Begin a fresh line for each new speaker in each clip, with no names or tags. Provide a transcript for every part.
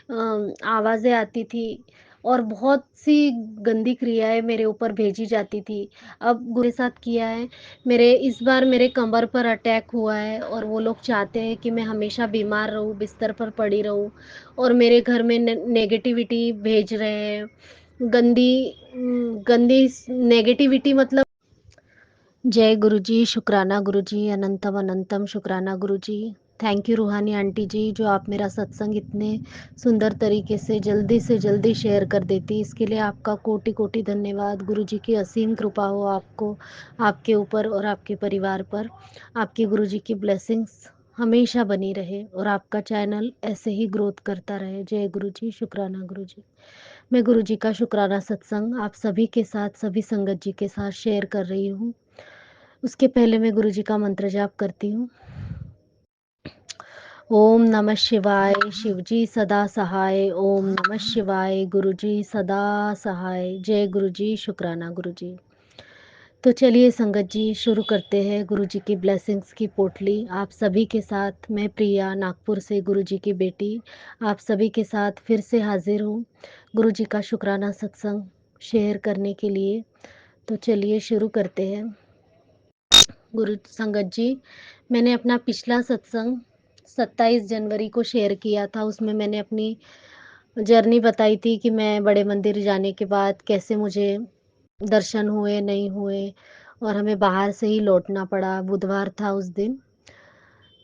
आवाज़ें आती थी और बहुत सी गंदी क्रियाएँ मेरे ऊपर भेजी जाती थी। अब गुरु के साथ किया है, मेरे इस बार मेरे कमर पर अटैक हुआ है और वो लोग चाहते हैं कि मैं हमेशा बीमार रहूँ, बिस्तर पर पड़ी रहूँ और मेरे घर में नेगेटिविटी भेज रहे हैं। गंदी नेगेटिविटी मतलब जय गुरुजी, शुक्राना गुरुजी, अनंतम अनंतम शुक्राना गुरुजी। थैंक यू रूहानी आंटी जी, जो आप मेरा सत्संग इतने सुंदर तरीके से जल्दी शेयर कर देती, इसके लिए आपका कोटि कोटि धन्यवाद। गुरुजी की असीम कृपा हो आपको, आपके ऊपर और आपके परिवार पर। आपकी गुरुजी की ब्लेसिंग्स हमेशा बनी रहे और आपका चैनल ऐसे ही ग्रोथ करता रहे। जय गुरुजी, शुक्राना गुरुजी। मैं गुरुजी का शुक्राना सत्संग आप सभी के साथ, सभी संगत जी के साथ शेयर कर रही हूँ। उसके पहले मैं गुरुजी का मंत्र जाप करती हूँ। ओम नमः शिवाय, शिवजी सदा सहाय। ओम नमः शिवाय, गुरुजी सदा सहाय। जय गुरुजी, शुक्राना गुरुजी। तो चलिए संगत जी, शुरू करते हैं गुरुजी की ब्लेसिंग्स की पोटली। आप सभी के साथ मैं प्रिया, नागपुर से गुरुजी की बेटी, आप सभी के साथ फिर से हाजिर हूँ गुरुजी का शुक्राना सत्संग शेयर करने के लिए। तो चलिए शुरू करते हैं। गुरु संगत जी, मैंने अपना पिछला सत्संग 27 जनवरी को शेयर किया था। उसमें मैंने अपनी जर्नी बताई थी कि मैं बड़े मंदिर जाने के बाद कैसे मुझे दर्शन हुए, नहीं हुए और हमें बाहर से ही लौटना पड़ा। बुधवार था उस दिन।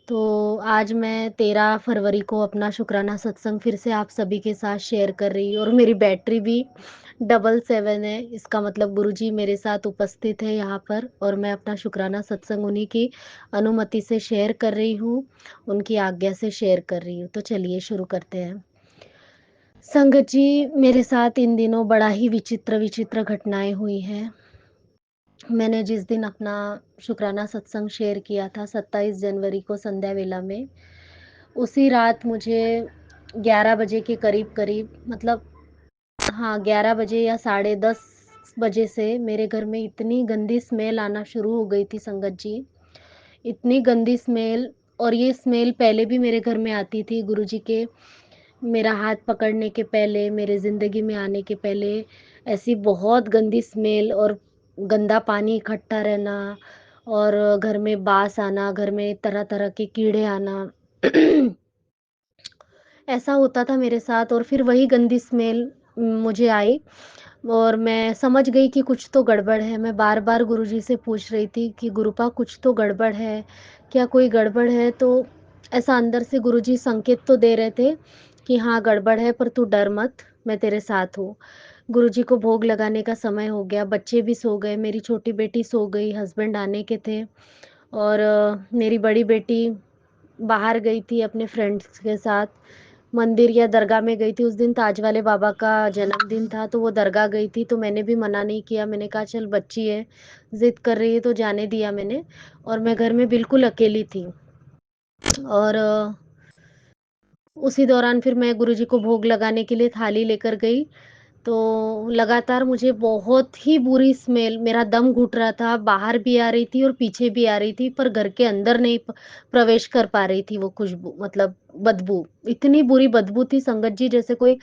तो आज मैं 13 फरवरी को अपना शुक्राना सत्संग फिर से आप सभी के साथ शेयर कर रही हूँ और मेरी बैटरी भी 77 है। इसका मतलब गुरुजी मेरे साथ उपस्थित है यहाँ पर और मैं अपना शुक्राना सत्संग उन्हीं की अनुमति से शेयर कर रही हूँ, उनकी आज्ञा से शेयर कर रही हूँ। तो चलिए शुरू करते हैं। संगत जी, मेरे साथ इन दिनों बड़ा ही विचित्र विचित्र घटनाएं हुई हैं। मैंने जिस दिन अपना शुक्राना सत्संग शेयर किया था 27 जनवरी को संध्या वेला में, उसी रात मुझे 11 बजे के करीब-करीब, मतलब हाँ, 11 बजे या साढ़े 10 बजे से मेरे घर में इतनी गंदी स्मेल आना शुरू हो गई थी संगत जी। इतनी गंदी स्मेल, और ये स्मेल पहले भी मेरे घर में आती थी गुरुजी के मेरा हाथ पकड़ने के पहले, मेरे ज़िंदगी में आने के पहले ऐसी बहुत गंदी स्मेल और गंदा पानी इकट्ठा रहना और घर में बास आना, घर में तरह-तरह के कीड़े आना। ऐसा होता था मेरे साथ और फिर वही गंदी स्मेल मुझे आई और मैं समझ गई कि कुछ तो गड़बड़ है। मैं बार-बार गुरुजी से पूछ रही थी कि गुरुपा कुछ तो गड़बड़ है, क्या कोई गड़बड़ है? तो ऐसा अंदर से गुरुजी संकेत तो दे रहे थे कि हाँ गड़बड़ है, पर तू डर मत, मैं तेरे साथ हूँ। गुरुजी को भोग लगाने का समय हो गया, बच्चे भी सो गए, मेरी छोटी बेटी सो गई, हस्बैंड आने के थे और मेरी बड़ी बेटी बाहर गई थी अपने फ्रेंड्स के साथ, मंदिर या दरगाह में गई थी। उस दिन ताज वाले बाबा का जन्मदिन था, तो वो दरगाह गई थी, तो मैंने भी मना नहीं किया। मैंने कहा चल बच्ची है, ज़िद कर रही है तो जाने दिया मैंने और मैं घर में बिल्कुल अकेली थी। और उसी दौरान फिर मैं गुरुजी को भोग लगाने के लिए थाली लेकर गई, तो लगातार मुझे बहुत ही बुरी स्मेल, मेरा दम घुट रहा था, बाहर भी आ रही थी और पीछे भी आ रही थी, पर घर के अंदर नहीं प्रवेश कर पा रही थी वो खुशबू, मतलब बदबू। इतनी बुरी बदबू थी संगत जी, जैसे कोई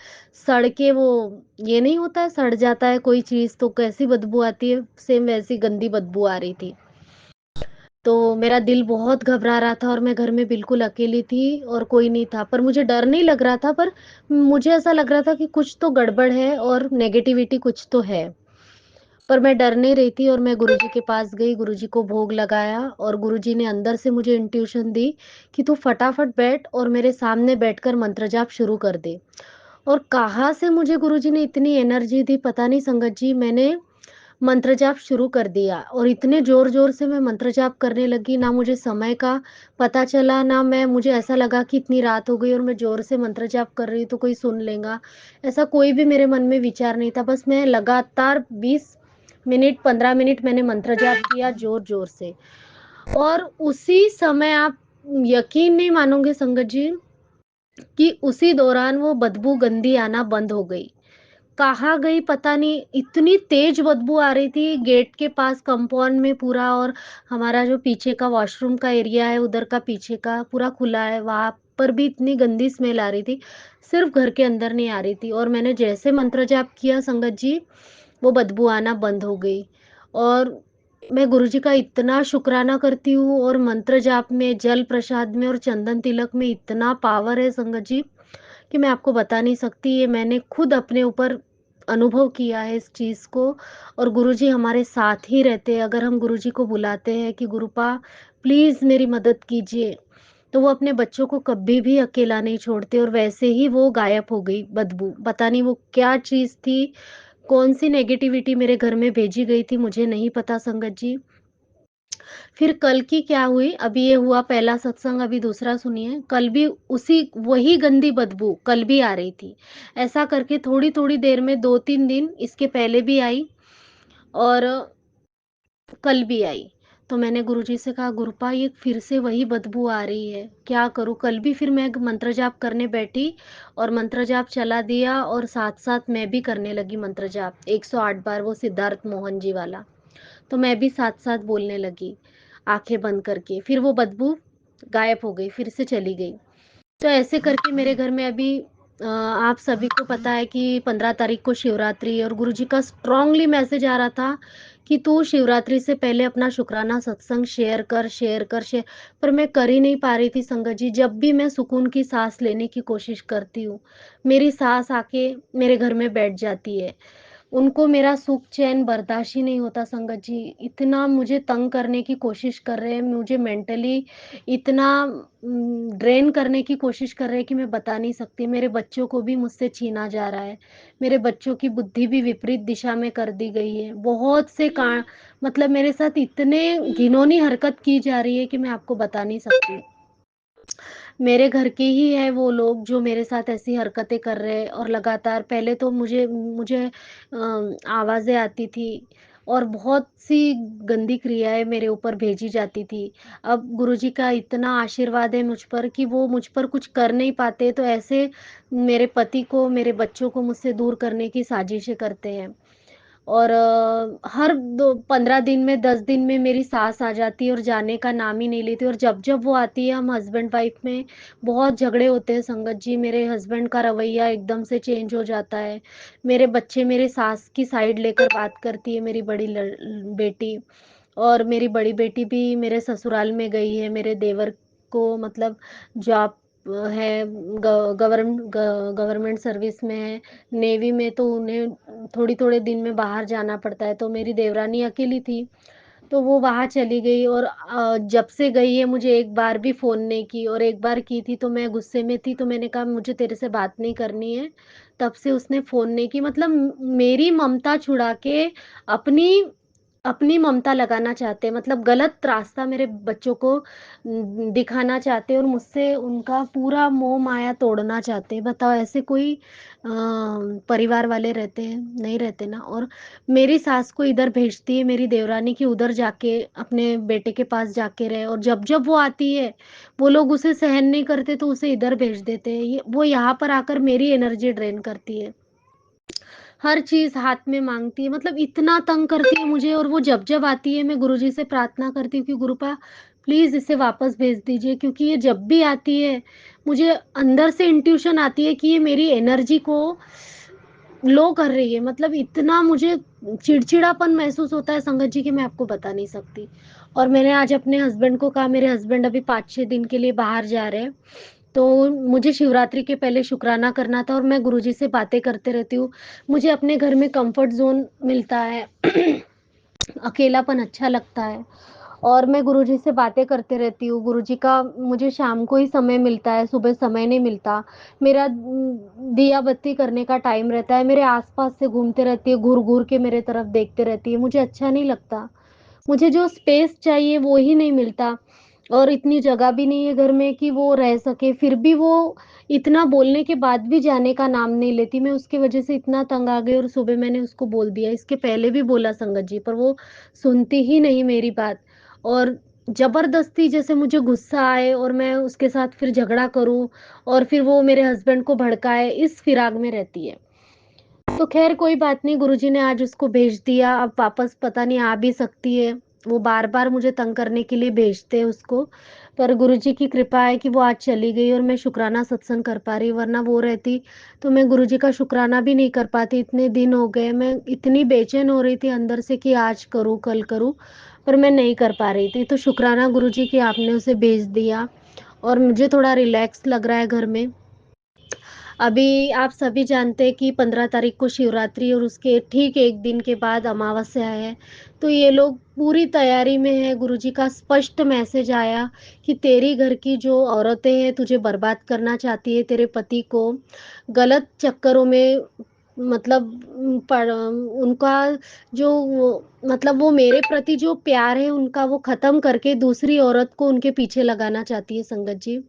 सड़ के वो, ये नहीं होता है सड़ जाता है कोई चीज़ तो कैसी बदबू आती है, सेम वैसी गंदी बदबू आ रही थी। तो मेरा दिल बहुत घबरा रहा था और मैं घर में बिल्कुल अकेली थी और कोई नहीं था, पर मुझे डर नहीं लग रहा था, पर मुझे ऐसा लग रहा था कि कुछ तो गड़बड़ है और नेगेटिविटी कुछ तो है। पर मैं डर नहीं रही थी और मैं गुरुजी के पास गई, गुरुजी को भोग लगाया और गुरुजी ने अंदर से मुझे इंट्यूशन दी कि तू फटाफट बैठ और मेरे सामने बैठकर मंत्र जाप शुरू कर दे। और कहाँ से मुझे गुरुजी ने इतनी एनर्जी दी पता नहीं संगत जी, मैंने मंत्र जाप शुरू कर दिया और इतने ज़ोर-ज़ोर से मैं मंत्र जाप करने लगी, ना मुझे समय का पता चला, ना मुझे ऐसा लगा कि इतनी रात हो गई और मैं ज़ोर से मंत्र जाप कर रही हूँ तो कोई सुन लेगा। ऐसा कोई भी मेरे मन में विचार नहीं था, बस मैं लगातार 20 मिनट, 15 मिनट मैंने मंत्र जाप किया ज़ोर-ज़ोर से। और उसी समय आप यकीन नहीं मानोगे संगत जी, कि उसी दौरान वो बदबू गंदी आना बंद हो गई। कहाँ गई पता नहीं, इतनी तेज बदबू आ रही थी गेट के पास कंपाउंड में पूरा, और हमारा जो पीछे का वॉशरूम का एरिया है उधर का पीछे का पूरा खुला है, वहाँ पर भी इतनी गंदी स्मेल आ रही थी। सिर्फ घर के अंदर नहीं आ रही थी, और मैंने जैसे मंत्र जाप किया संगत जी, वो बदबू आना बंद हो गई। और मैं गुरुजी का इतना शुक्राना करती हूँ, और मंत्र जाप में, जल प्रसाद में और चंदन तिलक में इतना पावर है संगत जी, कि मैं आपको बता नहीं सकती। ये मैंने खुद अपने ऊपर अनुभव किया है इस चीज़ को। और गुरुजी हमारे साथ ही रहते हैं। अगर हम गुरुजी को बुलाते हैं कि गुरुपा प्लीज़ मेरी मदद कीजिए, तो वो अपने बच्चों को कभी भी अकेला नहीं छोड़ते, और वैसे ही वो गायब हो गई बदबू। पता नहीं वो क्या चीज़ थी, कौन-सी नेगेटिविटी मेरे घर में भेजी गई थी, मुझे नहीं पता संगत जी। फिर कल की क्या हुई, अभी ये हुआ पहला सत्संग, अभी दूसरा सुनिए। कल भी उसी वही गंदी बदबू कल भी आ रही थी। ऐसा करके थोड़ी-थोड़ी देर में 2-3 दिन इसके पहले भी आई, और कल भी आई। तो मैंने गुरुजी से कहा, गुरुपा ये फिर से वही बदबू आ रही है, क्या करूँ? कल भी फिर मैं मंत्र जाप करने बैठी, और मंत्र जाप चला दिया, और साथ-साथ मैं भी करने लगी मंत्र जाप 108 बार, वो सिद्धार्थ मोहन जी वाला। तो मैं भी साथ-साथ बोलने लगी, आँखें बंद करके। फिर वो बदबू गायब हो गई, फिर से चली गई। तो ऐसे करके मेरे घर में अभी आप सभी को पता है कि 15 तारीख को शिवरात्रि है, और गुरुजी का स्ट्रांगली मैसेज आ रहा था कि तू शिवरात्रि से पहले अपना शुक्राना सत्संग शेयर कर, शेयर कर, शेयर। पर मैं कर ही नहीं पा रही थी संगत जी। जब भी मैं सुकून की सांस लेने की कोशिश करती हूँ, मेरी सास आके मेरे घर में बैठ जाती है। उनको मेरा सुख चैन बर्दाश्त ही नहीं होता संगत जी। इतना मुझे तंग करने की कोशिश कर रहे हैं, मुझे मेंटली इतना ड्रेन करने की कोशिश कर रहे हैं कि मैं बता नहीं सकती। मेरे बच्चों को भी मुझसे छीना जा रहा है। मेरे बच्चों की बुद्धि भी विपरीत दिशा में कर दी गई है। बहुत से का मतलब मेरे साथ इतने घिनौनी हरकत की जा रही है कि मैं आपको बता नहीं सकती। मेरे घर के ही है वो लोग जो मेरे साथ ऐसी हरकतें कर रहे हैं, और लगातार पहले तो मुझे मुझे आवाज़ें आती थी, और बहुत सी गंदी क्रियाएँ मेरे ऊपर भेजी जाती थी। अब गुरुजी का इतना आशीर्वाद है मुझ पर कि वो मुझ पर कुछ कर नहीं पाते, तो ऐसे मेरे पति को, मेरे बच्चों को मुझसे दूर करने की साजिशें करते हैं। और हर दो 15 दिन में, 10 दिन में मेरी सास आ जाती है, और जाने का नाम ही नहीं लेती, और जब-जब वो आती है, हम हस्बैंड-वाइफ में बहुत झगड़े होते हैं संगत जी। मेरे हस्बैंड का रवैया एकदम से चेंज हो जाता है। मेरे बच्चे मेरे सास की साइड लेकर बात करती है, मेरी बड़ी बेटी। और मेरी बड़ी बेटी भी मेरे ससुराल में गई है, मेरे देवर को मतलब जॉब है, गवर्नमेंट सर्विस में है, नेवी में, तो उन्हें थोड़ी-थोड़े दिन में बाहर जाना पड़ता है, तो मेरी देवरानी अकेली थी, तो वो वहाँ चली गई। और जब से गई है मुझे एक बार भी फ़ोन नहीं की, और एक बार की थी तो मैं गुस्से में थी, तो मैंने कहा मुझे तेरे से बात नहीं करनी है, तब से उसने फ़ोन नहीं की। मतलब मेरी ममता छुड़ा के अपनी अपनी ममता लगाना चाहते हैं, मतलब गलत रास्ता मेरे बच्चों को दिखाना चाहते हैं, और मुझसे उनका पूरा मोह माया तोड़ना चाहते हैं। बताओ ऐसे कोई परिवार वाले रहते हैं? नहीं रहते ना। और मेरी सास को इधर भेजती है मेरी देवरानी कि उधर जाके अपने बेटे के पास जाके रहे, और जब-जब वो आती है, वो लोग उसे सहन नहीं करते तो उसे इधर भेज देते हैं। ये वो यहाँ पर आकर मेरी एनर्जी ड्रेन करती है। हर चीज़ हाथ में माँगती है, मतलब इतना तंग करती है मुझे। और वो जब-जब आती है, मैं गुरुजी से प्रार्थना करती हूँ कि गुरुपा प्लीज़ इसे वापस भेज दीजिए, क्योंकि ये जब भी आती है, मुझे अंदर से इंट्यूशन आती है कि ये मेरी एनर्जी को लो कर रही है। मतलब इतना मुझे चिड़चिड़ापन महसूस होता है संगत जी कि मैं आपको बता नहीं सकती। और मैंने आज अपने हस्बैंड को कहा, मेरे हस्बैंड अभी 5-6 दिन के लिए बाहर जा रहे हैं, तो मुझे शिवरात्रि के पहले शुक्राना करना था, और मैं गुरुजी से बातें करते रहती हूँ। मुझे अपने घर में कम्फर्ट ज़ोन मिलता है, अकेलापन अच्छा लगता है, और मैं गुरुजी से बातें करते रहती हूँ। गुरुजी का मुझे शाम को ही समय मिलता है, सुबह समय नहीं मिलता। मेरा दिया बत्ती करने का टाइम रहता है, मेरे आस-पास से घूमते रहती है, घूर-घूर के मेरे तरफ देखते रहती है, मुझे अच्छा नहीं लगता। मुझे जो स्पेस चाहिए वो ही नहीं मिलता, और इतनी जगह भी नहीं है घर में कि वो रह सके। फिर भी वो इतना बोलने के बाद भी जाने का नाम नहीं लेती। मैं उसकी वजह से इतना तंग आ गई, और सुबह मैंने उसको बोल दिया। इसके पहले भी बोला संगत जी, पर वो सुनती ही नहीं मेरी बात। और ज़बरदस्ती जैसे मुझे गुस्सा आए और मैं उसके साथ फिर झगड़ा करूँ, और फिर वो मेरे हस्बैंड को भड़काए, इस फिराक में रहती है। तो ख़ैर कोई बात नहीं, गुरुजी ने आज उसको भेज दिया, अब वापस पता नहीं आ भी सकती है। वो बार-बार मुझे तंग करने के लिए भेजते हैं उसको। पर गुरुजी की कृपा है कि वो आज चली गई और मैं शुक्राना सत्संग कर पा रही, वरना वो रहती तो मैं गुरुजी का शुक्राना भी नहीं कर पाती। इतने दिन हो गए, मैं इतनी बेचैन हो रही थी अंदर से कि आज करूँ, कल करूँ, पर मैं नहीं कर पा रही थी। तो शुक्राना गुरुजी कि आपने उसे भेज दिया और मुझे थोड़ा रिलैक्स लग रहा है घर में। अभी आप सभी जानते हैं कि 15 तारीख को शिवरात्रि और उसके ठीक 1 दिन के बाद अमावस्या है। तो ये लोग पूरी तैयारी में हैं, गुरुजी का स्पष्ट मैसेज आया कि तेरी घर की जो औरतें हैं तुझे बर्बाद करना चाहती है, तेरे पति को गलत चक्करों में मतलब उनका जो वो मेरे प्रति जो प्यार है उनका वो ख़त्म करके दूसरी औरत को उनके पीछे लगाना चाहती है संगत जी।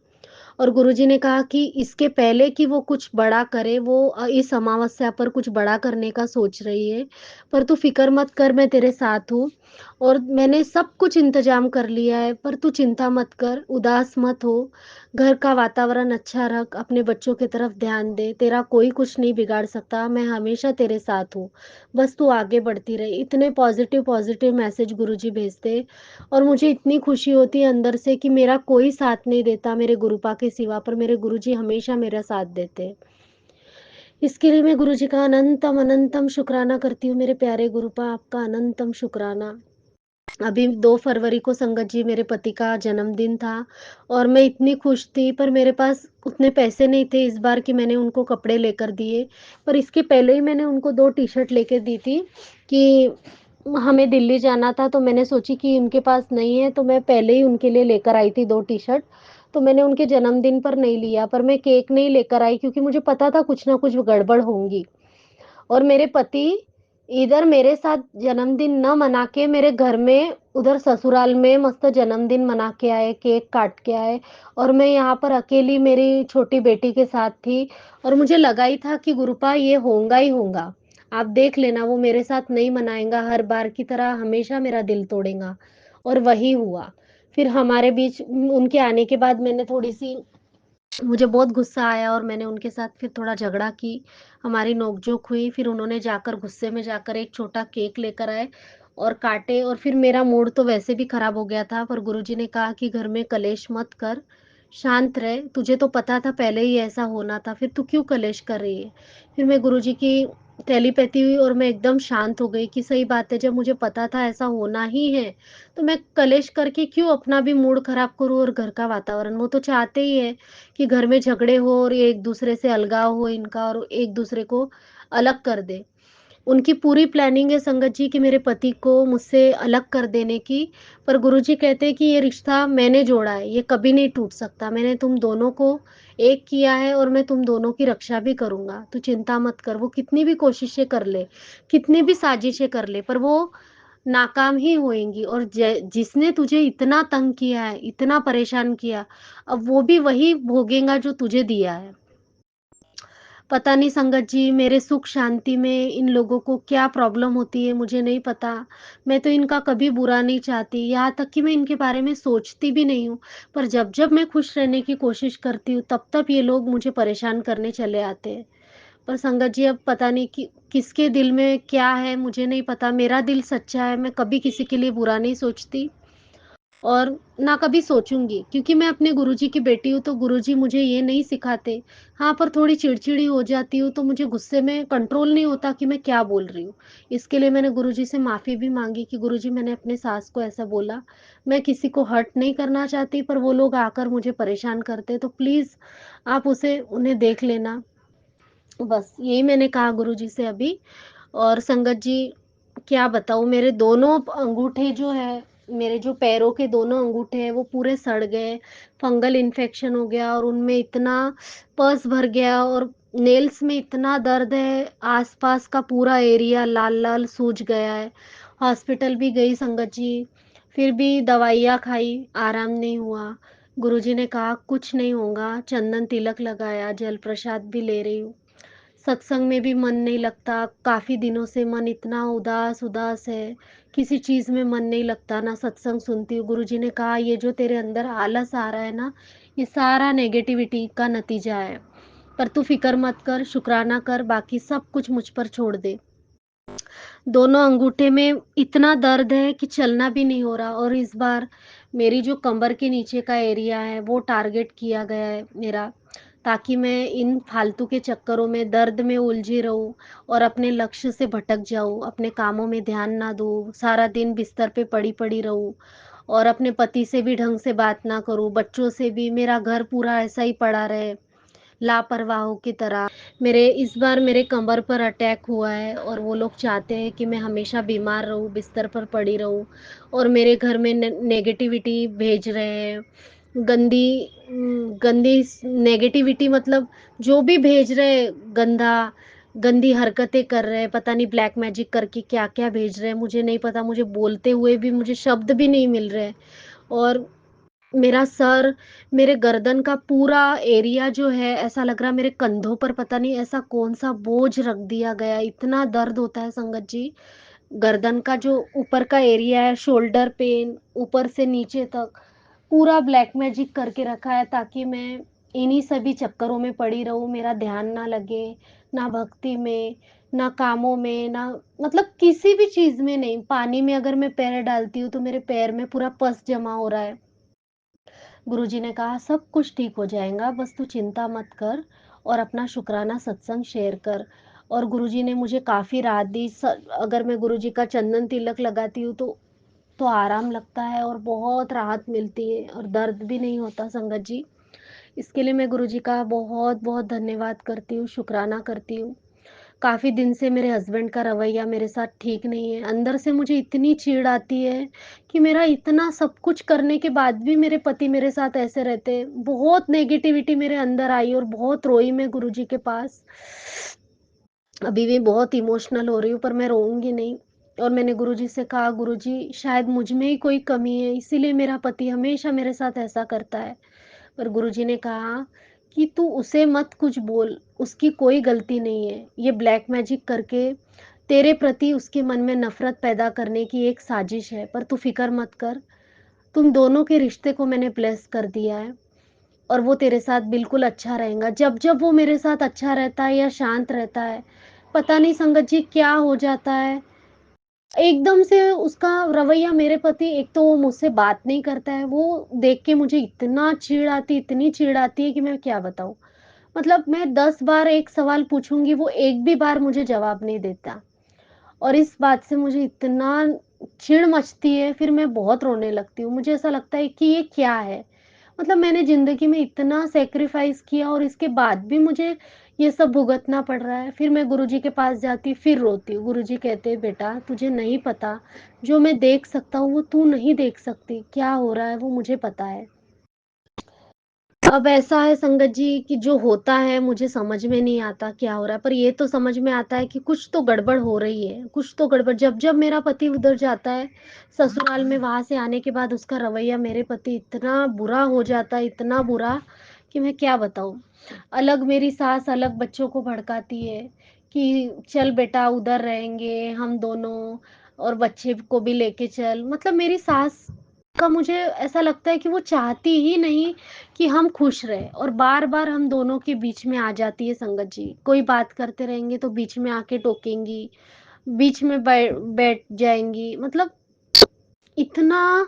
और गुरुजी ने कहा कि इसके पहले कि वो कुछ बड़ा करे, वो इस अमावस्या पर कुछ बड़ा करने का सोच रही है, पर तू फ़िक्र मत कर, मैं तेरे साथ हूँ और मैंने सब कुछ इंतज़ाम कर लिया है, पर तू चिंता मत कर, उदास मत हो, घर का वातावरण अच्छा रख, अपने बच्चों की तरफ ध्यान दे, तेरा कोई कुछ नहीं बिगाड़ सकता, मैं हमेशा तेरे साथ हूँ, बस तू आगे बढ़ती रहे। इतने पॉज़िटिव मैसेज गुरुजी भेजते और मुझे इतनी खुशी होती है अंदर से कि मेरा कोई साथ नहीं देता मेरे गुरुपा के सिवा, पर मेरे गुरुजी हमेशा मेरा साथ देते हैं। इसके लिए मैं गुरुजी का अनंतम अनंतम शुक्राना करती हूँ। मेरे प्यारे गुरुपा, आपका अनंतम शुक्राना। अभी 2 फरवरी को संगत जी मेरे पति का जन्मदिन था और मैं इतनी खुश थी, पर मेरे पास उतने पैसे नहीं थे इस बार कि मैंने उनको कपड़े लेकर दिए। पर इसके पहले ही मैंने उनको 2 टी-शर्ट लेके दी थी कि हमें दिल्ली जाना था, तो मैंने सोची कि उनके पास नहीं है, तो मैं पहले ही उनके लिए लेकर आई थी 2 टी-शर्ट। तो मैंने उनके जन्मदिन पर नहीं लिया, पर मैं केक नहीं लेकर आई क्योंकि मुझे पता था कुछ ना कुछ गड़बड़ होंगी। और मेरे पति इधर मेरे साथ जन्मदिन न मना के मेरे घर में उधर ससुराल में मस्त जन्मदिन मना के आए, केक काट के आए और मैं यहाँ पर अकेली मेरी छोटी बेटी के साथ थी और मुझे लगा ही था कि गुरुपा ये होगा ही होगा। आप देख लेना वो मेरे साथ नहीं मनाएगा, हर बार की तरह हमेशा मेरा दिल तोड़ेगा और वही हुआ। फिर हमारे बीच उनके आने के बाद मैंने थोड़ी-सी मुझे बहुत गुस्सा आया और मैंने उनके साथ फिर थोड़ा झगड़ा की, हमारी नोक-झोंक हुई, फिर उन्होंने जाकर गुस्से में जाकर एक छोटा केक लेकर आए और काटे और फिर मेरा मूड तो वैसे भी खराब हो गया था, पर गुरुजी ने कहा कि घर में कलेश मत कर, शांत रह, तुझे तो पता था पहले ही ऐसा होना था, फिर तू क्यों कलेश कर रही है? फिर मैं गुरुजी की टेलीपैथी हुई और मैं एकदम शांत हो गई कि सही बात है, जब मुझे पता था ऐसा होना ही है, तो मैं कलेश करके क्यों अपना भी मूड खराब करूँ और घर का वातावरण वो तो चाहते ही है कि घर में झगड़े हो और ये एक-दूसरे से अलगाव हो इनका और एक-दूसरे को अलग कर दें। उनकी पूरी प्लानिंग है संगत जी कि मेरे पति को मुझसे अलग कर देने की, पर गुरुजी कहते हैं कि ये रिश्ता मैंने जोड़ा है, ये कभी नहीं टूट सकता। मैंने तुम दोनों को एक किया है और मैं तुम दोनों की रक्षा भी करूँगा, तू चिंता मत कर। वो कितनी भी कोशिशें कर ले, कितनी भी साजिशें कर ले, पर वो नाकाम ही होएँगी और ज जिसने तुझे इतना तंग किया है, इतना परेशान किया, अब वो भी वही भोगेगा जो तुझे दिया है। पता नहीं संगत जी मेरे सुख शांति में इन लोगों को क्या प्रॉब्लम होती है मुझे नहीं पता। मैं तो इनका कभी बुरा नहीं चाहती, यहाँ तक कि मैं इनके बारे में सोचती भी नहीं हूँ। पर जब-जब मैं खुश रहने की कोशिश करती हूँ, तब-तब ये लोग मुझे परेशान करने चले आते हैं। पर संगत जी अब पता नहीं कि किसके दिल में क्या है मुझे नहीं पता। मेरा दिल सच्चा है, मैं कभी किसी के लिए बुरा नहीं सोचती और ना कभी सोचूँगी क्योंकि मैं अपने गुरुजी की बेटी हूँ, तो गुरुजी मुझे ये नहीं सिखाते। हाँ, पर थोड़ी चिड़चिड़ी हो जाती हूँ, तो मुझे गुस्से में कंट्रोल नहीं होता कि मैं क्या बोल रही हूँ। इसके लिए मैंने गुरुजी से माफ़ी भी माँगी कि गुरुजी मैंने अपने सास को ऐसा बोला। मैं किसी को हर्ट नहीं करना चाहती, पर वो लोग आकर मुझे परेशान करते हैं, तो प्लीज़ आप उसे उन्हें देख लेना। बस यही मैंने कहा गुरुजी से अभी और संगत जी क्या बताऊँ मेरे दोनों अंगूठे जो है, मेरे जो पैरों के दोनों अंगूठे हैं वो पूरे सड़ गए, फंगल इन्फेक्शन हो गया और उनमें इतना पस भर गया और नेल्स में इतना दर्द है, आस-पास का पूरा एरिया लाल-लाल सूज गया है। हॉस्पिटल भी गई संगत जी, फिर भी दवाइयाँ खाई, आराम नहीं हुआ। गुरुजी ने कहा कुछ नहीं होगा, चंदन तिलक लगाया, जल प्रसाद भी ले रही हूँ। सत्संग में भी मन नहीं लगता, काफ़ी दिनों से मन इतना उदास-उदास है, किसी चीज़ में मन नहीं लगता, ना सत्संग सुनती हूँ। गुरुजी ने कहा ये जो तेरे अंदर आलस आ रहा है ना, ये सारा नेगेटिविटी का नतीजा है। पर तू फ़िक्र मत कर, शुक्राना कर, बाकी सब कुछ मुझ पर छोड़ दे। दोनों अंगूठे में इतना दर्द है कि चलना भी नहीं हो रहा और इस बार मेरी जो कमर के नीचे का एरिया है वो टारगेट किया गया है मेरा, ताकि मैं इन फालतू के चक्करों में, दर्द में उलझी रहूँ और अपने लक्ष्य से भटक जाऊँ, अपने कामों में ध्यान ना दूँ, सारा दिन बिस्तर पे पड़ी-पड़ी रहूँ और अपने पति से भी ढंग से बात ना करूँ, बच्चों से भी, मेरा घर पूरा ऐसा ही पड़ा रहे, लापरवाहों की तरह। इस बार मेरे कमर पर अटैक हुआ है और वो लोग चाहते हैं कि मैं हमेशा बीमार रहूँ, बिस्तर पर पड़ी रहूँ और मेरे घर में नेगेटिविटी भेज रहे हैं। गंदी नेगेटिविटी, मतलब जो भी भेज रहे हैं, गंदी हरकतें कर रहे हैं, पता नहीं ब्लैक मैजिक करके क्या-क्या भेज रहे हैं, मुझे नहीं पता, मुझे बोलते हुए भी मुझे शब्द भी नहीं मिल रहे हैं। और मेरा सर, मेरे गर्दन का पूरा एरिया जो है, ऐसा लग रहा है मेरे कंधों पर पता नहीं ऐसा कौन-सा बोझ रख दिया गया है, इतना दर्द होता है संगत जी। गर्दन का जो ऊपर का एरिया है, शोल्डर पेन, ऊपर से नीचे तक, पूरा ब्लैक मैजिक करके रखा है ताकि मैं इन्हीं सभी चक्करों में पड़ी रहूँ, मेरा ध्यान ना लगे, ना भक्ति में, ना कामों में, ना मतलब किसी भी चीज़ में नहीं। पानी में अगर मैं पैर डालती हूँ, तो मेरे पैर में पूरा पस जमा हो रहा है। गुरुजी ने कहा सब कुछ ठीक हो जाएगा, बस तू चिंता मत कर और अपना शुक्राना सत्संग शेयर कर। और गुरुजी ने मुझे काफ़ी राहत दी। अगर मैं गुरुजी का चंदन तिलक लगाती हूँ तो आराम लगता है और बहुत राहत मिलती है और दर्द भी नहीं होता संगत जी। इसके लिए मैं गुरुजी का बहुत बहुत धन्यवाद करती हूँ, शुक्राना करती हूँ। काफ़ी दिन से मेरे हस्बैंड का रवैया मेरे साथ ठीक नहीं है। अंदर से मुझे इतनी चिढ़ आती है कि मेरा इतना सब कुछ करने के बाद भी मेरे पति मेरे साथ ऐसे रहते हैं। बहुत नेगेटिविटी मेरे अंदर आई और बहुत रोई मैं गुरुजी के पास। अभी भी बहुत इमोशनल हो रही हूँ, पर मैं रोऊँगी नहीं। और मैंने गुरुजी से कहा, गुरुजी शायद मुझ में ही कोई कमी है, इसीलिए मेरा पति हमेशा मेरे साथ ऐसा करता है। पर गुरुजी ने कहा कि तू उसे मत कुछ बोल, उसकी कोई गलती नहीं है। ये ब्लैक मैजिक करके तेरे प्रति उसके मन में नफ़रत पैदा करने की एक साजिश है, पर तू फ़िक्र मत कर। तुम दोनों के रिश्ते को मैंने ब्लेस कर दिया है और वो तेरे साथ बिल्कुल अच्छा रहेगा। जब-जब वो मेरे साथ अच्छा रहता है या शांत रहता है, पता नहीं संगत जी क्या हो जाता है, एकदम से उसका रवैया, मेरे पति, एक तो वो मुझसे बात नहीं करता है, वो देख के मुझे इतनी चिढ़ आती है कि मैं क्या बताऊँ। मतलब मैं 10 बार एक सवाल पूछूँगी, वो एक भी बार मुझे जवाब नहीं देता और इस बात से मुझे इतना चिढ़ मचती है, फिर मैं बहुत रोने लगती हूँ। मुझे ऐसा लगता है कि ये क्या है? मतलब मैंने ज़िंदगी में इतना सैक्रिफ़ाइस किया और इसके बाद भी मुझे ये सब भुगतना पड़ रहा है। फिर मैं गुरुजी के पास जाती, फिर रोती हूँ। गुरुजी कहते हैं, "बेटा, तुझे नहीं पता, जो मैं देख सकता हूँ, वो तू नहीं देख सकती। क्या हो रहा है, वो मुझे पता है।" अब ऐसा है संगत जी कि जो होता है मुझे समझ में नहीं आता क्या हो रहा है, पर ये तो समझ में आता है कि कुछ तो गड़बड़ हो रही है, कुछ तो गड़बड़। जब-जब मेरा पति उधर जाता है ससुराल में, वहाँ से आने के बाद उसका रवैया मेरे प्रति इतना बुरा हो जाता है, इतना बुरा कि मैं क्या बताऊँ। अलग मेरी सास अलग बच्चों को भड़काती है कि चल बेटा उधर रहेंगे हम दोनों और बच्चे को भी लेके चल। मतलब मेरी सास का मुझे ऐसा लगता है कि वो चाहती ही नहीं कि हम खुश रहें और बार-बार हम दोनों के बीच में आ जाती है संगत जी। कोई बात करते रहेंगे तो बीच में आके टोकेंगी, बीच में बैठ जाएँगी। मतलब इतना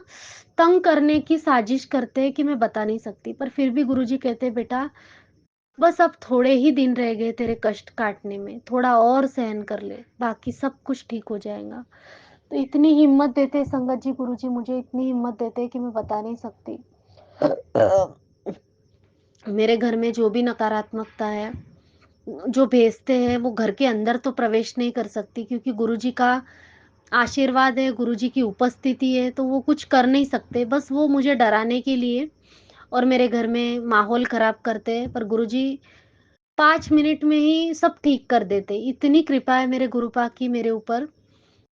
तंग करने की साजिश करते हैं कि मैं बता नहीं सकती। पर फिर भी गुरुजी कहते हैं, बेटा बस अब थोड़े ही दिन रह गए तेरे कष्ट काटने में, थोड़ा और सहन कर ले, बाकी सब कुछ ठीक हो जाएगा। तो इतनी हिम्मत देते हैं संगत जी गुरुजी, मुझे इतनी हिम्मत देते हैं कि मैं बता नहीं सकती। मेरे घर में जो भी नकारात्मकता है, जो भेजते हैं, वो घर के अंदर तो प्रवेश नहीं कर सकती क्योंकि गुरुजी का आशीर्वाद है, गुरुजी की उपस्थिति है, तो वो कुछ कर नहीं सकते। बस वो मुझे डराने के लिए और मेरे घर में माहौल खराब करते हैं, पर गुरुजी 5 मिनट में ही सब ठीक कर देते। इतनी कृपा है मेरे गुरुपा की मेरे ऊपर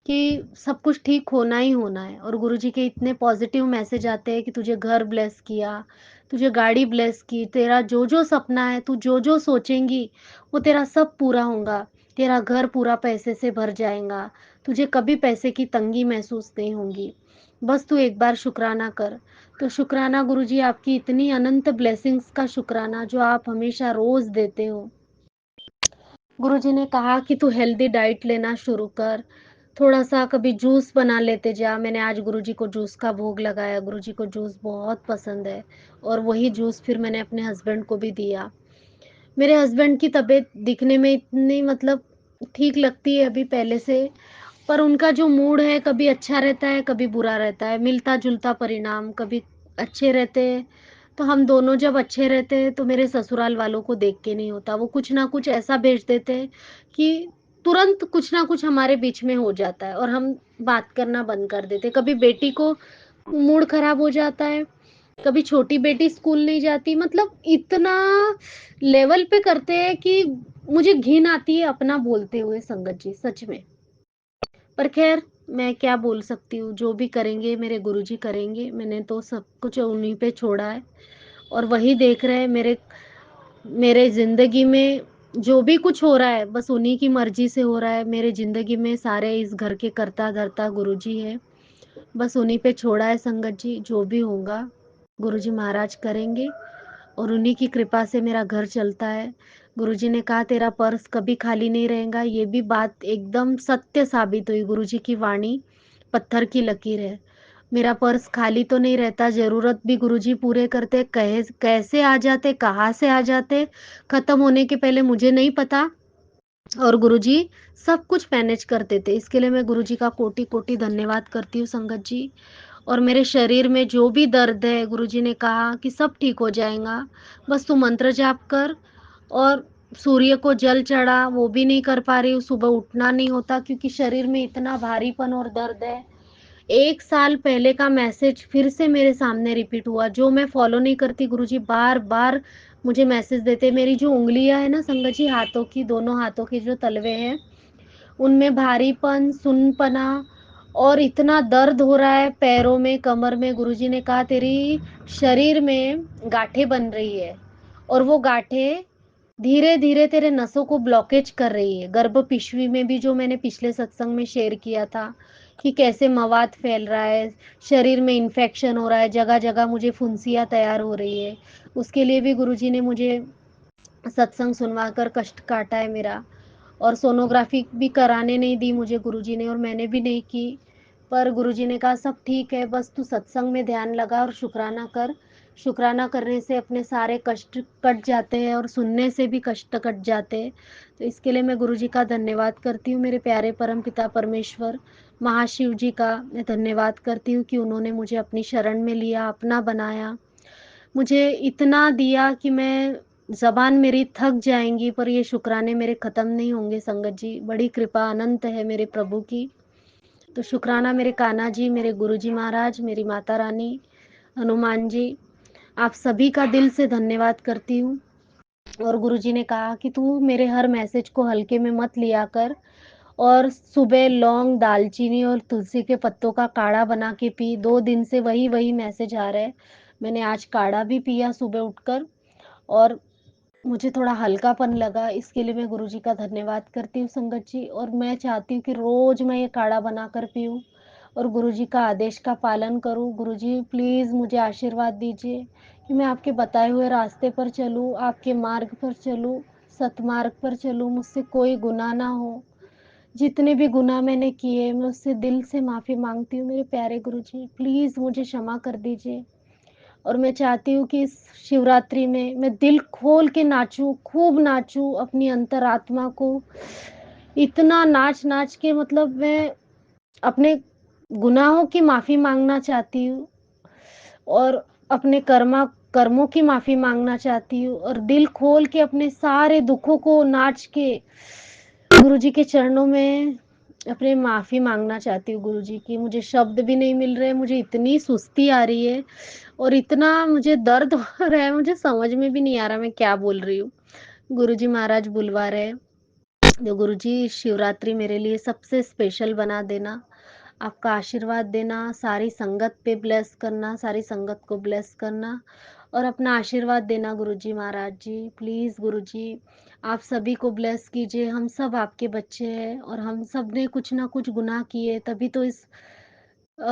कि सब कुछ ठीक होना ही होना है। और गुरुजी के इतने पॉज़िटिव मैसेज आते हैं कि तुझे घर ब्लेस किया, तुझे गाड़ी ब्लेस की, तेरा जो-जो सपना है, तू जो-जो सोचेंगी, वो तेरा सब पूरा होगा। तेरा घर पूरा पैसे से भर जाएगा, तुझे कभी पैसे की तंगी महसूस नहीं होगी। बस तू एक बार शुक्राना कर। तो शुक्राना गुरुजी, आपकी इतनी अनंत ब्लेसिंग्स का शुक्राना जो आप हमेशा रोज़ देते हो। गुरुजी ने कहा कि तू हेल्दी डाइट लेना शुरू कर, थोड़ा-सा कभी जूस बना लेते जा, मैंने आज गुरुजी को जूस का भोग लगाया, गुरुजी को जूस बहुत पसंद है और वही जूस फिर मैंने अपने हस्बैंड को भी दिया। मेरे हस्बैंड की तबीयत दिखने में इतनी मतलब ठीक लगती है अभी पहले से, पर उनका जो मूड है कभी अच्छा रहता है, कभी बुरा रहता है, मिलता-जुलता परिणाम, कभी अच्छे रहते हैं, तो हम दोनों जब अच्छे रहते हैं तो मेरे ससुराल वालों को देख के नहीं होता, वो कुछ ना कुछ ऐसा भेज देते हैं कि तुरंत कुछ ना कुछ हमारे बीच में हो जाता है और हम बात करना बंद कर देते हैं। कभी बेटी को मूड खराब हो जाता है, कभी छोटी बेटी स्कूल नहीं जाती, मतलब इतना लेवल पे करते हैं कि मुझे घिन आती है अपना बोलते हुए संगत जी, सच में। पर ख़ैर मैं क्या बोल सकती हूँ, जो भी करेंगे मेरे गुरुजी करेंगे, मैंने तो सब कुछ उन्हीं पे छोड़ा है और वही देख रहे हैं मेरे मेरे ज़िंदगी में जो भी कुछ हो रहा है, बस उन्हीं की मर्ज़ी से हो रहा है। मेरे ज़िंदगी में सारे इस घर के कर्ता-धर्ता गुरुजी हैं। बस उन्हीं पे छोड़ा है संगत जी, जो भी होगा गुरुजी महाराज करेंगे और उन्हीं की कृपा से मेरा घर चलता है। गुरुजी ने कहा तेरा पर्स कभी खाली नहीं रहेगा, ये भी बात एकदम सत्य साबित हुई, गुरुजी की वाणी पत्थर की लकीर है। मेरा पर्स खाली तो नहीं रहता, ज़रूरत भी गुरुजी पूरे करते, कैसे आ जाते, कहाँ से आ जाते, खत्म होने के पहले मुझे नहीं पता और गुरुजी सब कुछ मैनेज करते थे। इसके लिए मैं गुरुजी का कोटि-कोटि धन्यवाद करती हूँ संगत जी। और मेरे शरीर में जो भी दर्द है, गुरुजी ने कहा कि सब ठीक हो जाएगा, बस तू मंत्र जाप कर और सूर्य को जल चढ़ा, वो भी नहीं कर पा रही हूँ, सुबह उठना नहीं होता क्योंकि शरीर में इतना भारीपन और दर्द है। 1 साल पहले का मैसेज फिर से मेरे सामने रिपीट हुआ, जो मैं फ़ॉलो नहीं करती गुरुजी बार-बार मुझे मैसेज देते। मेरी जो उँगलियाँ हैं ना संगत जी हाथों की, दोनों हाथों के जो तलवे हैं, उनमें भारीपन, सुन्नपना और इतना दर्द हो रहा है पैरों में, कमर में। गुरुजी ने कहा तेरी शरीर में गाँठें बन रही है और वो गाँठें धीरे-धीरे तेरे नसों को ब्लॉकेज कर रही है। गर्भ-पिशवी में भी जो मैंने पिछले सत्संग में शेयर किया था कि कैसे मवाद फैल रहा है, शरीर में इन्फेक्शन हो रहा है, जगह-जगह मुझे फुंसियाँ तैयार हो रही है। उसके लिए भी गुरुजी ने मुझे सत्संग सुनवाकर कष्ट काटा है मेरा। और सोनोग्राफ़ी भी कराने नहीं दी मुझे गुरुजी ने और मैंने भी नहीं की। पर गुरुजी ने कहा सब ठीक है, बस तू सत्संग में ध्यान लगा और शुक्राना कर। शुक्राना करने से अपने सारे कष्ट कट जाते हैं और सुनने से भी कष्ट कट जाते हैं। तो इसके लिए मैं गुरुजी का धन्यवाद करती हूँ, मेरे प्यारे परमपिता परमेश्वर महाशिव जी का मैं धन्यवाद करती हूँ कि उन्होंने मुझे अपनी शरण में लिया, अपना बनाया। मुझे इतना दिया कि मैं ज़बान मेरी थक जाएँगी पर ये शुक्राने मेरे ख़त्म नहीं होंगे संगत जी। बड़ी कृपा अनंत है मेरे प्रभु की। तो शुक्राना मेरे कान्हा जी, मेरे गुरुजी महाराज, मेरी माता रानी, हनुमान जी, आप सभी का दिल से धन्यवाद करती हूँ। और गुरुजी ने कहा कि तू मेरे हर मैसेज को हल्के में मत लिया कर और सुबह लौंग, दालचीनी और तुलसी के पत्तों का काढ़ा बना के पी। 2 दिन से वही-वही मैसेज आ रहा है। मैंने आज काढ़ा भी पिया सुबह उठकर और मुझे थोड़ा हल्कापन लगा, इसके लिए मैं गुरुजी का धन्यवाद करती हूँ संगत जी और मैं चाहती हूँ कि रोज़ मैं ये काढ़ा बनाकर पीऊँ और गुरुजी का आदेश का पालन करूँ। गुरुजी प्लीज़ मुझे आशीर्वाद दीजिए कि मैं आपके बताए हुए रास्ते पर चलूँ, आपके मार्ग पर चलूँ, सतमार्ग पर चलूँ, मुझसे कोई गुनाह ना हो। जितने भी गुनाह मैंने किए, मैं उससे दिल से माफ़ी माँगती हूँ मेरे प्यारे गुरुजी, प्लीज़ मुझे क्षमा कर दीजिए। और मैं चाहती हूँ कि इस शिवरात्रि में मैं दिल खोल के नाचूँ, खूब नाचूँ, अपनी अंतरात्मा को इतना नाच-नाच के मतलब मैं अपने गुनाहों की माफ़ी माँगना चाहती हूँ और अपने कर्मों की माफ़ी माँगना चाहती हूँ और दिल खोल के अपने सारे दुखों को नाच के गुरुजी के चरणों में अपने माफ़ी माँगना चाहती हूँ गुरुजी की। मुझे शब्द भी नहीं मिल रहे, मुझे इतनी सुस्ती आ रही है और इतना मुझे दर्द हो रहा है, मुझे समझ में भी नहीं आ रहा मैं क्या बोल रही हूँ। गुरुजी महाराज बुलवा रहे हैं। तो गुरुजी शिवरात्रि मेरे लिए सबसे स्पेशल बना देना। आपका आशीर्वाद देना, सारी संगत पे ब्लेस करना, सारी संगत को ब्लेस करना और अपना आशीर्वाद देना गुरुजी महाराज जी। प्लीज़ गुरुजी, आप सभी को ब्लेस कीजिए। हम सब आपके बच्चे हैं और हम सब ने कुछ ना कुछ गुनाह किए, तभी तो इस अ,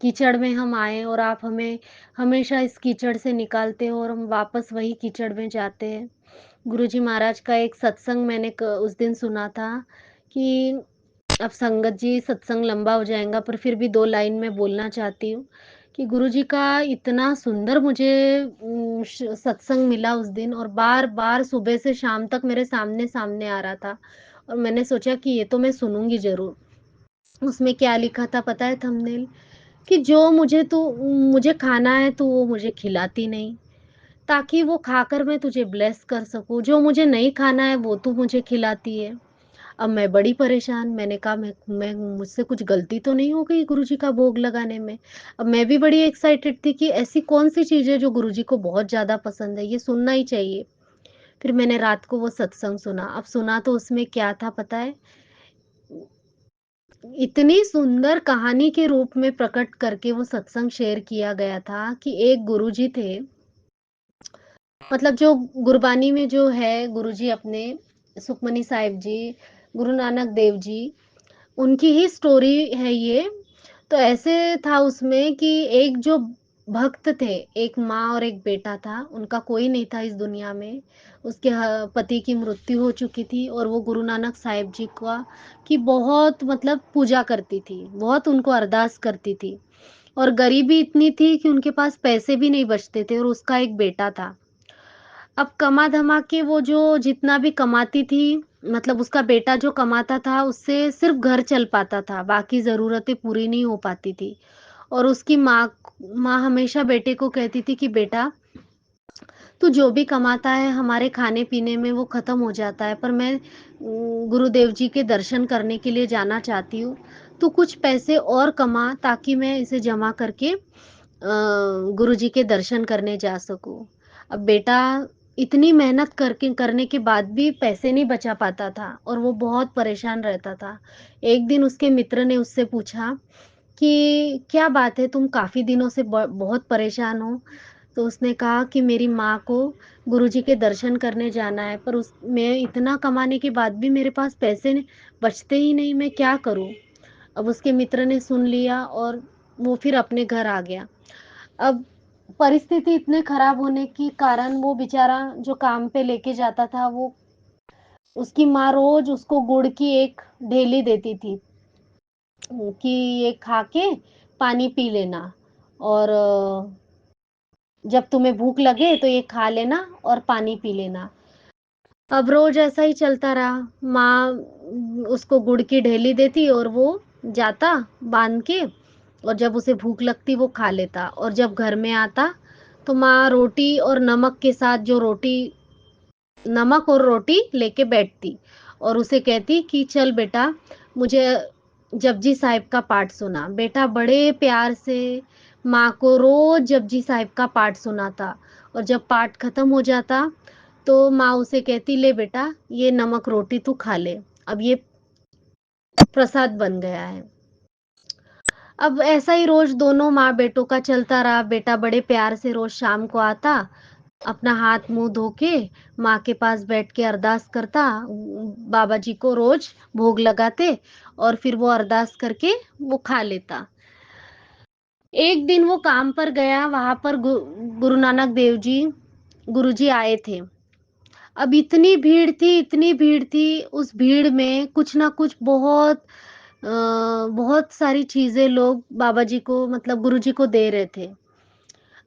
कीचड़ में हम आए और आप हमें हमेशा इस कीचड़ से निकालते हो और हम वापस वही कीचड़ में जाते हैं। गुरुजी महाराज का एक सत्संग मैंने उस दिन सुना था कि अब संगत जी सत्संग लंबा हो जाएगा, पर फिर भी 2 लाइन में बोलना चाहती हूँ कि गुरुजी का इतना सुंदर मुझे सत्संग मिला उस दिन, और बार-बार सुबह से शाम तक मेरे सामने-सामने आ रहा था, और मैंने सोचा कि ये तो मैं सुनूँगी ज़रूर। उसमें क्या लिखा था पता है थंबनेल? कि जो मुझे खाना है तू वो मुझे खिलाती नहीं, ताकि वो खाकर मैं तुझे ब्लेस कर सकूँ। जो मुझे नहीं खाना है वो तू मुझे खिलाती है। अब मैं बड़ी परेशान, मैंने कहा मैं मुझसे कुछ गलती तो नहीं हो गई गुरुजी का भोग लगाने में? अब मैं भी बड़ी एक्साइटेड थी कि ऐसी कौन-सी चीज़ है जो गुरुजी को बहुत ज़्यादा पसंद है, ये सुनना ही चाहिए। फिर मैंने रात को वो सत्संग सुना। अब सुना तो उसमें क्या था पता है? इतनी सुंदर कहानी के रूप में प्रकट करके वो सत्संग शेयर किया गया था कि एक गुरुजी थे, मतलब जो गुरबानी में जो है गुरुजी अपने सुखमनी साहिब जी, गुरु नानक देव जी, उनकी ही स्टोरी है ये। तो ऐसे था उसमें कि एक जो भक्त थे, एक माँ और एक बेटा था, उनका कोई नहीं था इस दुनिया में। उसके पति की मृत्यु हो चुकी थी, और वो गुरु नानक साहिब जी का की बहुत मतलब पूजा करती थी, बहुत उनको अरदास करती थी। और गरीबी इतनी थी कि उनके पास पैसे भी नहीं बचते थे, और उसका एक बेटा था। अब कमा-धमा के वो जो जितना भी कमाती थी, मतलब उसका बेटा जो कमाता था, उससे सिर्फ़ घर चल पाता था, बाकी ज़रूरतें पूरी नहीं हो पाती थी। और उसकी माँ हमेशा बेटे को कहती थी कि बेटा, तू जो भी कमाता है हमारे खाने-पीने में वो ख़त्म हो जाता है, पर मैं गुरुदेव जी के दर्शन करने के लिए जाना चाहती हूँ। तू कुछ पैसे और कमा ताकि मैं इसे जमा करके गुरुजी के दर्शन करने जा सकूँ। अब बेटा इतनी मेहनत करके करने के बाद भी पैसे नहीं बचा पाता था, और वो बहुत परेशान रहता था। एक दिन उसके मित्र ने उससे पूछा कि, "क्या बात है, तुम काफ़ी दिनों से बहुत परेशान हो?" तो उसने कहा कि, "मेरी माँ को गुरुजी के दर्शन करने जाना है, पर उस मैं इतना कमाने के बाद भी मेरे पास पैसे बचते ही नहीं, मैं क्या करूँ?" अब उसके मित्र ने सुन लिया, और वो फिर अपने घर आ गया। अब परिस्थिति इतने खराब होने के कारण वो बेचारा जो काम पे लेके जाता था, वो उसकी माँ रोज़ उसको गुड़ की एक ढेली देती थी कि ये खा के पानी पी लेना, और जब तुम्हें भूख लगे तो ये खा लेना और पानी पी लेना। अब रोज़ ऐसा ही चलता रहा। माँ उसको गुड़ की ढेली देती, और वो जाता बाँध के, और जब उसे भूख लगती वो खा लेता, और जब घर में आता तो माँ रोटी और नमक के साथ जो रोटी, नमक और रोटी लेके बैठती, और उसे कहती कि चल बेटा, मुझे जपजी साहिब का पाठ सुना। बेटा बड़े प्यार से माँ को रोज़ जपजी साहिब का पाठ सुनाता, और जब पाठ खत्म हो जाता तो माँ उसे कहती, ले बेटा ये नमक रोटी तू खा ले, अब ये प्रसाद बन गया है। अब ऐसा ही रोज़ दोनों माँ-बेटों का चलता रहा। बेटा बड़े प्यार से रोज़ शाम को आता, अपना हाथ-मुँह धो के माँ के पास बैठ के अरदास करता, बाबा जी को रोज़ भोग लगाते, और फिर वो अरदास करके वो खा लेता। एक दिन वो काम पर गया, वहाँ पर गुरु नानक देव जी, गुरुजी आए थे। अब इतनी भीड़ थी, उस भीड़ में कुछ ना कुछ बहुत सारी चीज़ें लोग बाबा जी को, मतलब गुरुजी को दे रहे थे।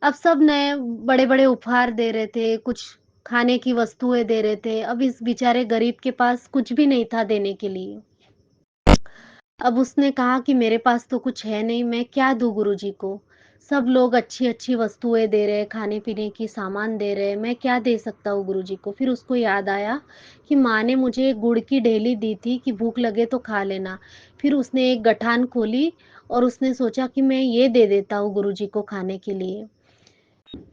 अब सब नए बड़े-बड़े उपहार दे रहे थे, कुछ खाने की वस्तुएँ दे रहे थे। अब इस बेचारे गरीब के पास कुछ भी नहीं था देने के लिए। अब उसने कहा कि मेरे पास तो कुछ है नहीं, मैं क्या दूँ गुरुजी को? सब लोग अच्छी-अच्छी वस्तुएँ दे रहे हैं, खाने-पीने की सामान दे रहे हैं, मैं क्या दे सकता हूँ गुरुजी को? फिर उसको याद आया कि माँ ने मुझे गुड़ की ढेली दी थी कि भूख लगे तो खा लेना। फिर उसने एक गठान खोली, और उसने सोचा कि मैं ये दे देता हूँ गुरुजी को खाने के लिए।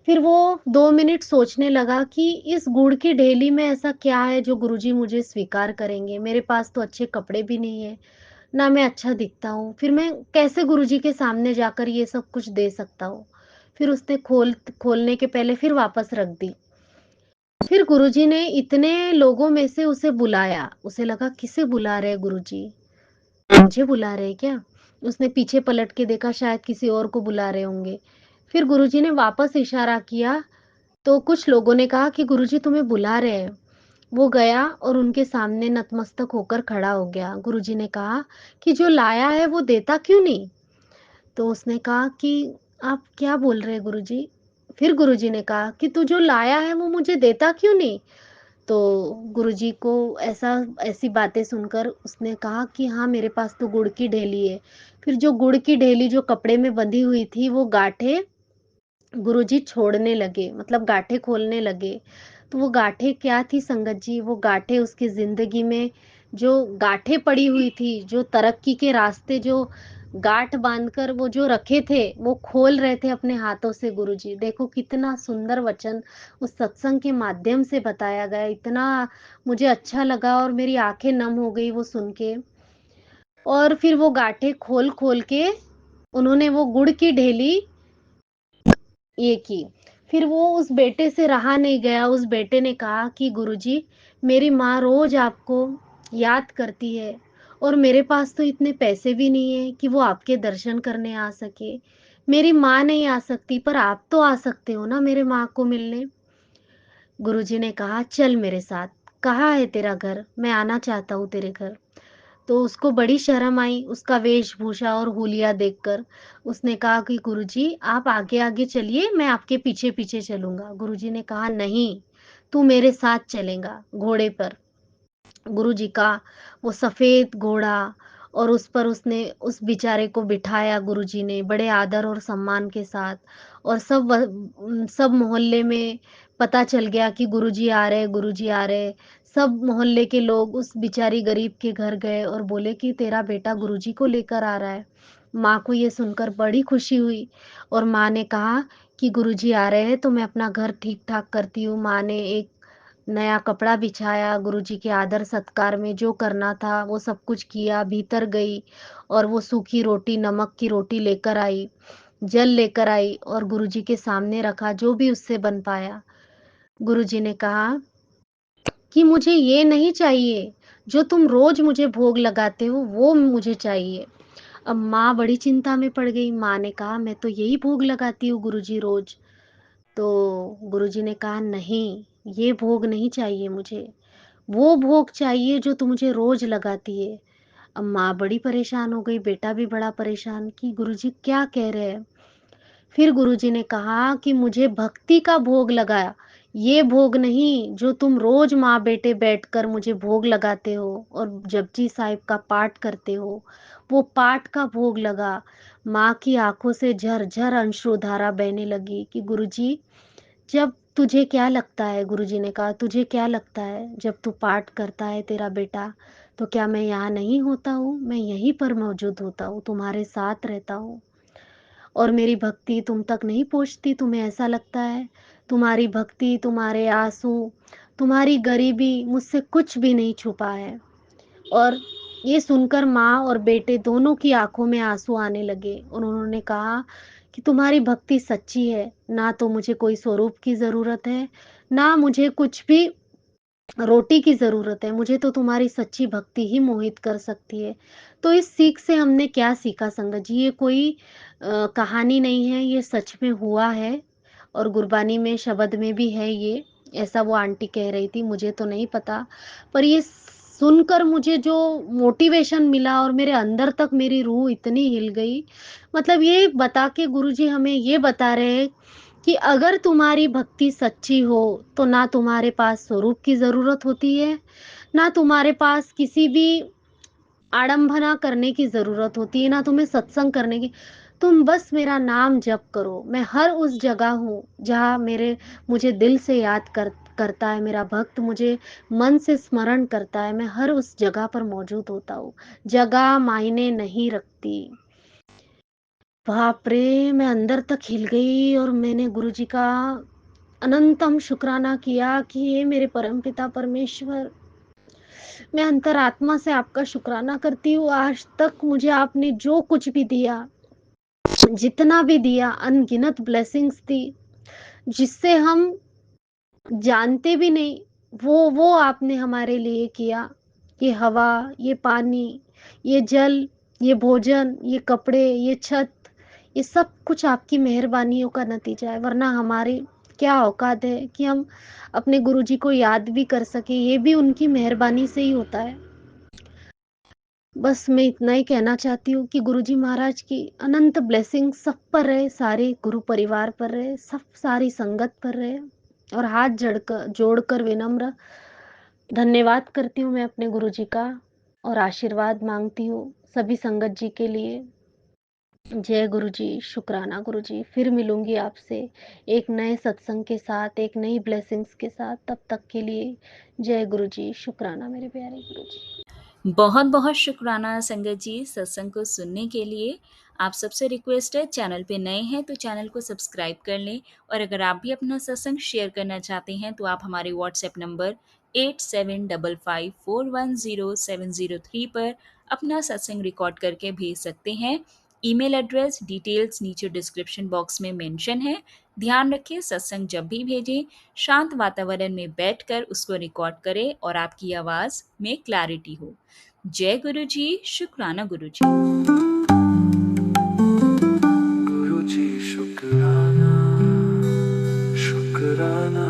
फिर वो 2 मिनट सोचने लगा कि इस गुड़ की ढेली में ऐसा क्या है जो गुरुजी मुझे स्वीकार करेंगे? मेरे पास तो अच्छे कपड़े भी नहीं है, ना मैं अच्छा दिखता हूँ, फिर मैं कैसे गुरुजी के सामने जाकर ये सब कुछ दे सकता हूँ? फिर उसने खोलने के पहले फिर वापस रख दी। फिर गुरुजी ने इतने लोगों में से उसे बुलाया, उसे लगा किसे बुला रहे हैं गुरुजी? मुझे बुला रहे हैं क्या? उसने पीछे पलट के देखा, शायद किसी और को बुला रहे होंगे। फिर गुरुजी ने वापस इशारा किया, तो कुछ लोगों ने कहा कि गुरुजी तुम्हें बुला रहे हैं। वो गया और उनके सामने नतमस्तक होकर खड़ा हो गया। गुरुजी ने कहा कि जो लाया है वो देता क्यों नहीं? तो उसने कहा कि आप क्या बोल रहे हैं गुरुजी? फिर गुरुजी ने कहा कि तू जो लाया है वो मुझे देता क्यों नहीं? तो गुरुजी को ऐसी बातें सुनकर उसने कहा कि हाँ, मेरे पास तो गुड़ की ढेली है। फिर जो गुड़ की ढेली जो कपड़े में बंधी हुई थी वो गाँठें गुरुजी छोड़ने लगे, मतलब गाँठें खोलने लगे। तो वो गाँठें क्या थी संगत जी, वो गाँठें उसकी ज़िंदगी में जो गाँठें पड़ी हुई थी, जो तरक्की के रास्ते जो गाँठ बाँधकर वो जो रखे थे, वो खोल रहे थे अपने हाथों से गुरुजी। देखो कितना सुंदर वचन उस सत्संग के माध्यम से बताया गया, इतना मुझे अच्छा लगा और मेरी आँखें नम हो गई वो सुन के। और फिर वो गाँठें खोल-खोल के उन्होंने वो गुड़ की ढेली ये की। फिर वो उस बेटे से रहा नहीं गया, उस बेटे ने कहा कि गुरुजी, मेरी माँ रोज़ आपको याद करती है और मेरे पास तो इतने पैसे भी नहीं है कि वो आपके दर्शन करने आ सके। मेरी माँ नहीं आ सकती पर आप तो आ सकते हो ना मेरे माँ को मिलने। गुरुजी ने कहा चल मेरे साथ, कहाँ है तेरा घर? मैं आना चाहता हूँ तेरे घर। तो उसको बड़ी शर्म आई उसका वेशभूषा और हुलिया देखकर। उसने कहा कि गुरुजी आप आगे-आगे चलिए, मैं आपके पीछे-पीछे चलूँगा। गुरुजी ने कहा नहीं, तू मेरे साथ चलेगा घोड़े पर। गुरुजी का वो सफ़ेद घोड़ा और उस पर उसने उस बेचारे को बिठाया गुरुजी ने बड़े आदर और सम्मान के साथ और सब मोहल्ले में पता चल गया कि गुरुजी आ रहे, गुरुजी आ रहे। सब मोहल्ले के लोग उस बेचारी गरीब के घर गए और बोले कि तेरा बेटा गुरुजी को लेकर आ रहा है। माँ को ये सुनकर बड़ी खुशी हुई और माँ ने कहा कि गुरुजी आ रहे हैं तो मैं अपना घर ठीक-ठाक करती हूँ। माँ ने एक नया कपड़ा बिछाया, गुरुजी के आदर-सत्कार में जो करना था वो सब कुछ किया, भीतर गई और वो सूखी रोटी, नमक की रोटी लेकर आई, जल लेकर आई और गुरुजी के सामने रखा, जो भी उससे बन पाया। गुरुजी ने कहा कि मुझे ये नहीं चाहिए, जो तुम रोज़ मुझे भोग लगाते हो, वो मुझे चाहिए। अब माँ बड़ी चिंता में पड़ गई, माँ ने कहा, "मैं तो यही भोग लगाती हूँ गुरुजी रोज़।" तो गुरुजी ने कहा, "नहीं, ये भोग नहीं चाहिए मुझे। वो भोग चाहिए जो तू मुझे रोज लगाती है।" अब माँ बड़ी परेशान हो गई, बेटा भी बड़ा परेशान कि गुरुजी क्या कह रहे हैं। फिर गुरुजी ने कहा कि मुझे भक्ति का भोग लगा, ये भोग नहीं जो तुम रोज माँ बेटे बैठकर मुझे भोग लगाते हो और जपजी साहिब का पाठ करते हो, वो पाठ का भोग लगा। माँ की आंखों से झरझर अश्रुधारा बहने लगी कि गुरुजी, जब तुझे क्या लगता है, गुरुजी ने कहा, तुझे क्या लगता है जब तू पाठ करता है तेरा बेटा, तो क्या मैं यहाँ नहीं होता हूँ? मैं यहीं पर मौजूद होता हूँ, तुम्हारे साथ रहता हूँ और मेरी भक्ति तुम तक नहीं पहुँचती, तुम्हें ऐसा लगता है? तुम्हारी भक्ति, तुम्हारे आँसू, तुम्हारी गरीबी मुझसे कुछ भी नहीं छुपा है। और ये सुनकर माँ और बेटे दोनों की आँखों में आँसू आने लगे और उन्होंने कहा कि तुम्हारी भक्ति सच्ची है, ना तो मुझे कोई स्वरूप की ज़रूरत है, ना मुझे कुछ भी रोटी की ज़रूरत है, मुझे तो तुम्हारी सच्ची भक्ति ही मोहित कर सकती है। तो इस सीख से हमने क्या सीखा संगत जी, ये कोई कहानी नहीं है, ये सच में हुआ है और गुरबानी में शब्द में भी है ये, ऐसा वो आंटी कह रही थी, मुझे तो नहीं पता। पर ये सुनकर मुझे जो मोटिवेशन मिला और मेरे अंदर तक मेरी रूह इतनी हिल गई, मतलब ये बता के गुरुजी हमें ये बता रहे हैं कि अगर तुम्हारी भक्ति सच्ची हो, तो ना तुम्हारे पास स्वरूप की ज़रूरत होती है, ना तुम्हारे पास किसी भी आडंबना करने की ज़रूरत होती है, ना तुम्हें सत्संग करने की। तुम बस मेरा नाम जप करो। मैं हर उस जगह हूँ, जहाँ मेरे मुझे दिल से याद करता है, मेरा भक्त मुझे मन से स्मरण करता है, मैं हर उस जगह पर मौजूद होता हूँ। जगह मायने नहीं रखती। बाप रे! मैं अंदर तक हिल गई और मैंने गुरुजी का अनंतम शुक्राना किया कि हे मेरे परमपिता परमेश्वर, मैं अंतरात्मा से आपका शुक्राना करती हूँ। आज तक मुझे आपने जो कुछ भी दिया, जितना भी दिया, अनगिनत ब्लेसिंग्स दी, जिससे हम जानते भी नहीं, वो आपने हमारे लिए किया। ये हवा, ये पानी, ये जल, ये भोजन, ये कपड़े, ये छत, ये सब कुछ आपकी मेहरबानियों का नतीजा है, वरना हमारी क्या औकात है कि हम अपने गुरुजी को याद भी कर सकें, ये भी उनकी मेहरबानी से ही होता है। बस मैं इतना ही कहना चाहती हूँ कि गुरुजी महाराज की अनंत ब्लेसिंग सब पर रहे, सारे गुरु परिवार पर रहे, सब सारी संगत पर रहे, और हाथ जोड़कर विनम्र धन्यवाद करती हूँ मैं अपने गुरुजी का, और आशीर्वाद मांगती हूँ सभी संगत जी के लिए। जय गुरुजी, शुक्राना गुरुजी। फिर मिलूंगी आपसे एक नए सत्संग के साथ, एक नई ब्लेसिंग्स के साथ। तब तक के लिए जय गुरुजी, शुक्राना मेरे प्यारे गुरुजी।
बहुत बहुत शुक्राना संगत जी सत्संग को सुनने के लिए। आप सबसे रिक्वेस्ट है, चैनल पे नए हैं तो चैनल को सब्सक्राइब कर लें, और अगर आप भी अपना सत्संग शेयर करना चाहते हैं तो आप हमारे व्हाट्सएप नंबर 8755410703 पर अपना सत्संग रिकॉर्ड करके भेज सकते हैं। ईमेल एड्रेस डिटेल्स नीचे डिस्क्रिप्शन बॉक्स में मेंशन है। ध्यान रखें, सत्संग जब भी भेजें शांत वातावरण में बैठकर उसको रिकॉर्ड करें और आपकी आवाज़ में क्लैरिटी हो। जय गुरु जी, शुक्राना गुरु जी।
गुरु जी शुक्राना, शुक्राना।